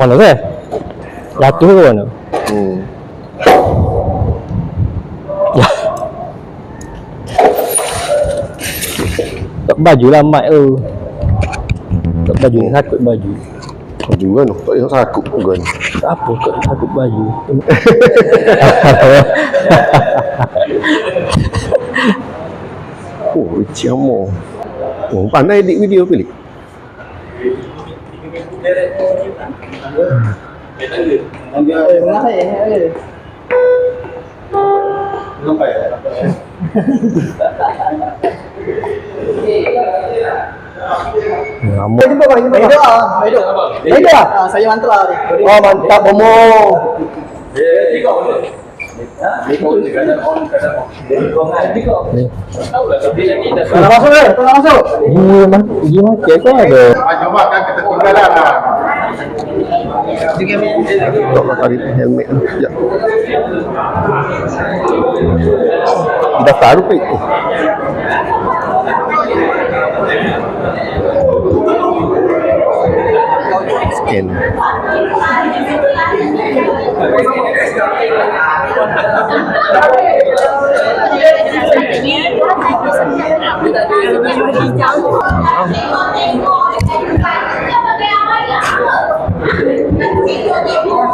Mana kan? Jatuh ke mana? Tak baju lah mat tu. Tak baju ni sakut baju. Baju kan? Tak payah sakut pun kan? Tak apa kau sakut baju. Oh, Ciamo. Oh, pandai edit video pilih. Lama. Hidup. Saya mantra ni. Oh, mantap Momo. Tolong masuk. Pergi market kau ada. Coba kan kita tinggalan lah. Tak nak tarik helmet tu. Sekejap. Daftar tu pilih. Scan.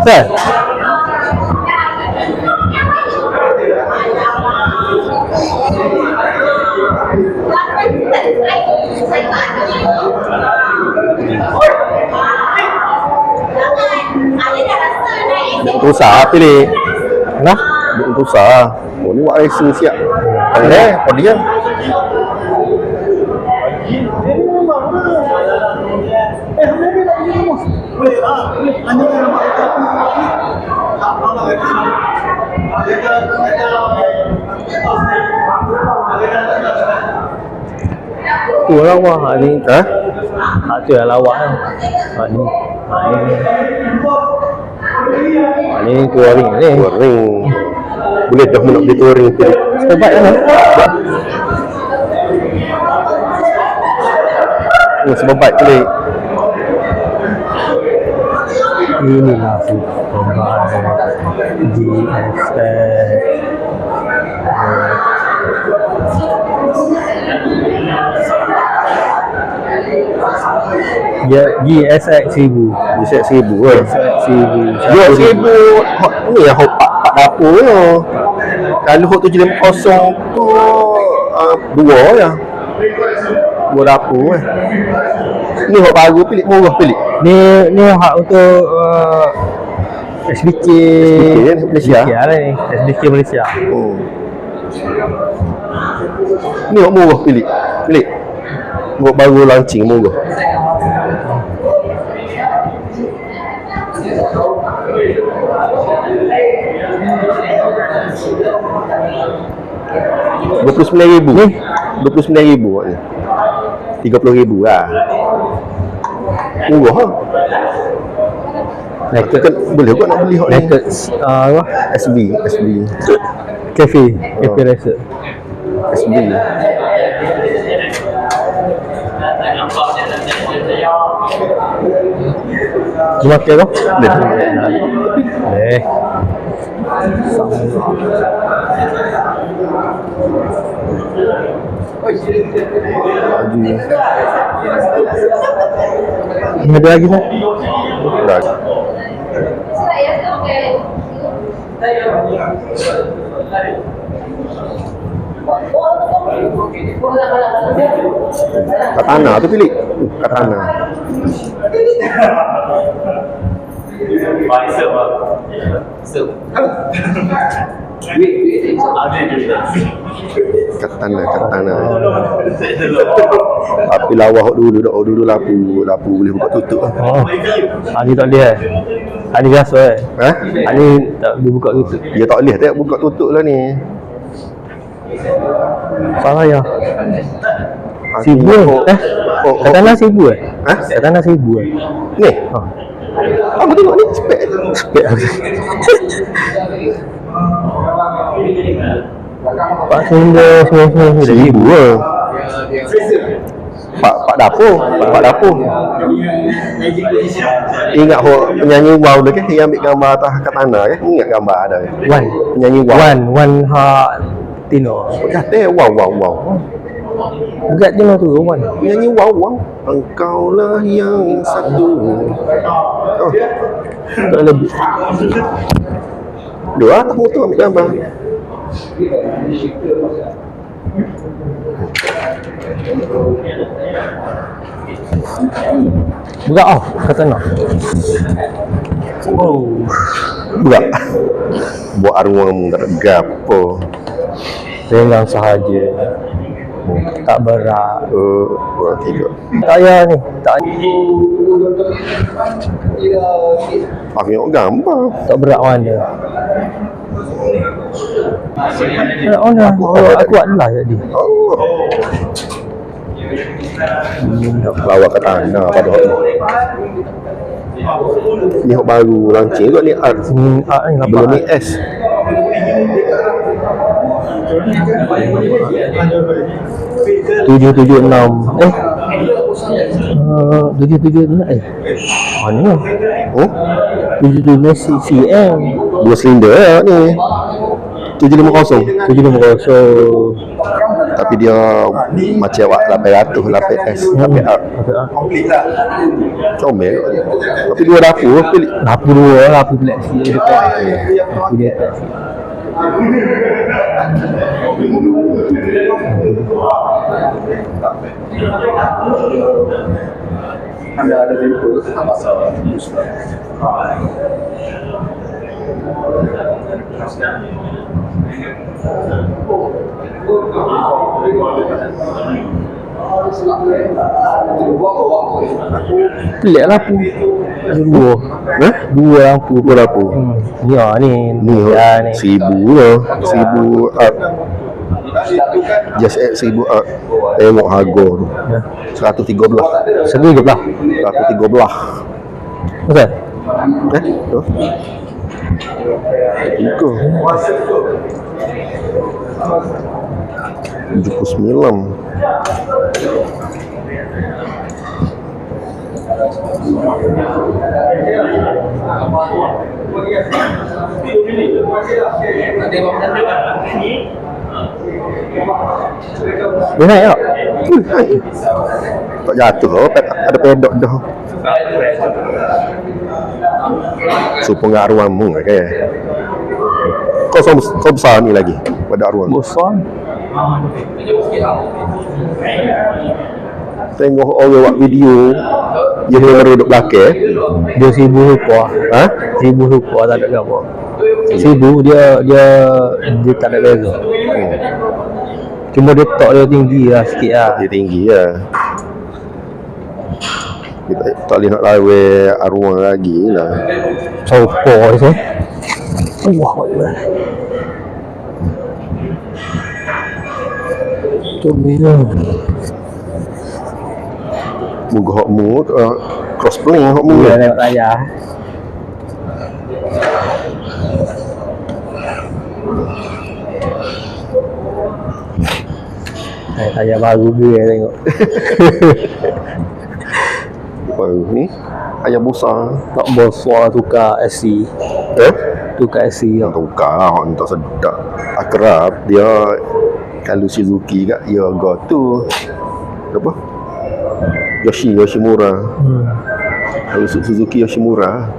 Sir. Usaha pilih. Nah, Usaha. Oh, ni buat racing siap. Pandai, dia. tu lah lawak hak ni. Ha? Hak tu lah lawak kan. Hak ni. Hak ni touring ni. Touring. Boleh dah nak beli touring tu. Terbaik lah. Oh, sebab baik boleh. Inilah Superbike GSX 1000. GSX 1000 kan? GSX 1000. Ni yang hot 4 dapur tu. Kalau hot 750 tu dua je. Dua dapur kan. Ni hot baru pilih, murah pilih. Ni hak untuk SBK Malaysia lah ni. SBK Malaysia. Oh. Ni hot murah pilih. Hot baru launching murah. RM29,000 ni. RM29,000 ni. RM30,000 lah. Murah lah. Naked boleh kau nak beli hot ni. Naked apa? SB Cafe Racer. SB. Cuma ke tu? Boleh. Ada lagi tak? Dah. Katana tu pilih. Katana. Katana. Tapi lawak dulu lapu boleh buka tutup lah. Oh. Ani tak boleh Ani biasa Ha? Ani tak boleh buka tutup. Dia tak boleh tak buka tutup lah ni. Salah ya. 1000 Katana 1000 Ha? Katana 1000 Ni? Ha. Aku tengok ni spek. Pak Sunda semua 1000 lah. Pak dapur. Ingat penyanyi wow tu kan, dia ambil gambar atas kat tanah kan? Ingat gambar ada kan? Wan. Penyanyi wow. Wan ha Tino. Kata wow. Bukan Tino tu Wan. Penyanyi wow. Engkaulah yang satu. Oh, Tak lebih. dua atas motor ambil gambar. Buka off kata nak. Oh. Buat arwah tak gapo. Ringan sahaja. Tak berat. Buat tiga. Tak payah ni. Tak Aku tengok gambar. tak berat mana. Berat mana? Aku adalah jadi. Oh. Lawak ke tanah pada hot ni hot baru launching tu ni art Ni belum ni S. Tujuh tujuh enam. 776 mana? Oh, 776 cm. 2 silinder lah ni. 750. 750. Tapi dia macam awak 800 8S 8R. Comel. Tapi dua dapur pilih. Dapur dua, dapur fleksi dekat. Dapur dia atas. Ada tempoh tak masalah. Pelik lampu. Dua. Dua lampu. Dua dapur. Ni Ni ya ni. 1000 lah. 1000 art. Just add 1000 art. Tengok harga tu. 113. Segera je lah. 113. Betul? Tu. Tiga. 79. Dia naik tak? Tak jatuh lah, ada pedok dah. Supaya arwah mu okay. Kau besar ni lagi pada arwah. Besar. Tengok orang buat video dia duduk belakang. Dia 1000 rupiah. Ha? 1000 rupiah tak ada apa. 1000 dia tak ada beza. Cuma dia tok dia tinggi lah sikit lah. Dia tinggi lah. Kita tak boleh nak lawe arwah lagi lah. Sopo tu. Wah, Allah. Tu bila Moga hokmu crossplay hokmu. dia tengok saya. Saya baru dia tengok. Baru ni ayam besar. Tak besar tukar SC. Tukar SC Yang tukar hok tak sedap. Akrab dia kalau Suzuki kat dia go tu. Apa? Yoshimura. Kalau Suzuki Yoshimura.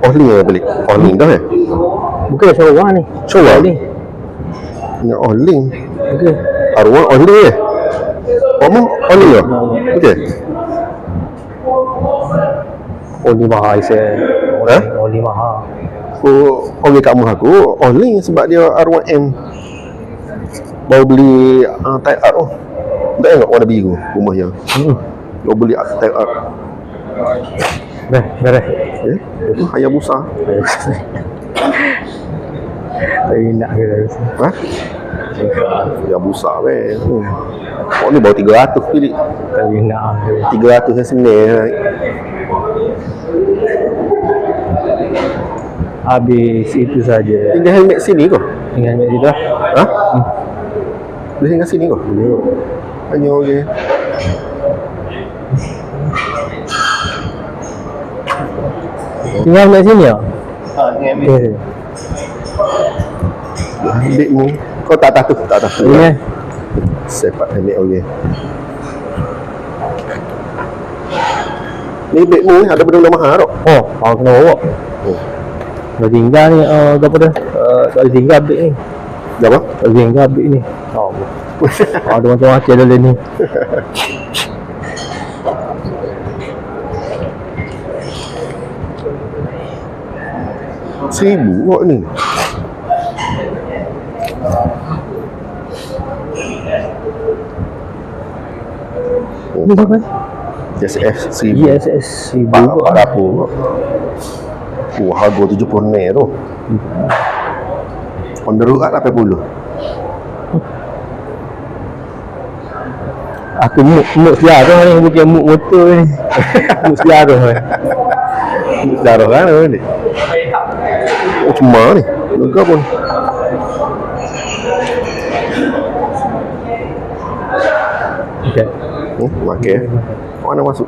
Ohling lah balik. Ohling dah Bukan Showa ni. Showa? ni. Yang Ohling. Okey. Arwah Ohling Kamu Ohling lah? Okey. Oli mahal saya. Oli mahal. Orang kat rumah aku Ohling sebab dia arwah M. Baru beli Type R oh. Tak tengok warna biru rumah dia. Baru beli Type R. Beres. Hayabusa. Saya nak ke dah. Ha? Hayabusa weh. Oh ni baru 300 pilih. Tapi nak 300 yang senil. Habis itu saja. Tinggal helmet sini kau? Dengan itu dah. Ha? Boleh tinggal sini kau? Boleh. Hanya okey. Tinggal kat sini ya? Okey. Ambil ni. Kau tak tahu, tak tahu. Ini. Sepak helmet okey. Ni beg ni ada benda-benda mahal tak? Oh, kau kena bawa. Oh. Dah tinggal ni apa dah? Tak boleh tinggal beg ni. Dah apa? Tak boleh tinggal beg ni. Oh. Ada macam-macam dalam ni. Seribu kok ni. Ni berapa? SF seribu. ISS 1000 Pak dapur. Harga 70 ni tu. On the road 80. Aku muk sejarah ni, bukan muk motor ni. Muk sejarah ni. Darah kan ni. Oh cuma ni. Lega pun. Okay. Makan. Mana masuk?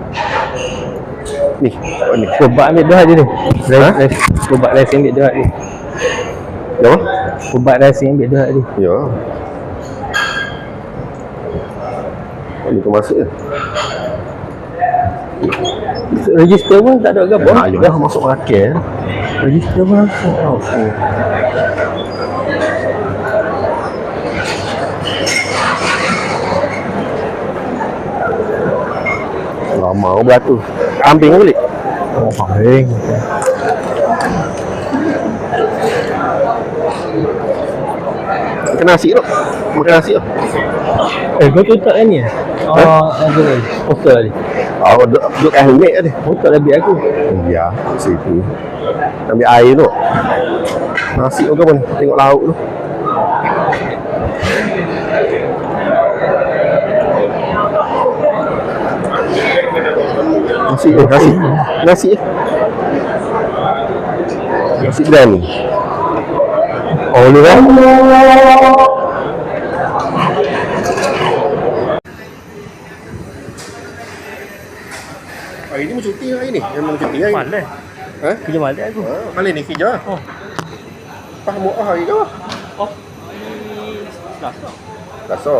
Ni, ni. Ubat ambil dah je ni. Ha? Ubat racing ambil dah ni. Apa? Ubat racing ambil dah ni. Ya. Ni tu masuk je. Register pun tak ada ke apa? Dah masuk makan. Register pun langsung. Lama beratur. Kambing balik. Oh, kambing. Makan nasi tu. Makan nasi tu. Kau tutup kan ni? Apa ni? Poster tadi. Duduk kat helmet tadi. Poster lebih aku. Ya, situ. Ambil air tu. Nasi tu kan. Tengok lauk tu. Nasi. Nasi biryani. Oh, ni kan? Hari ni cuti hari ni. Memang cuti hari. Malas. Ha? Kerja malas aku. Kali ni kerja. Oh. Apa mau hari ke? Oh. Selasa. Selasa.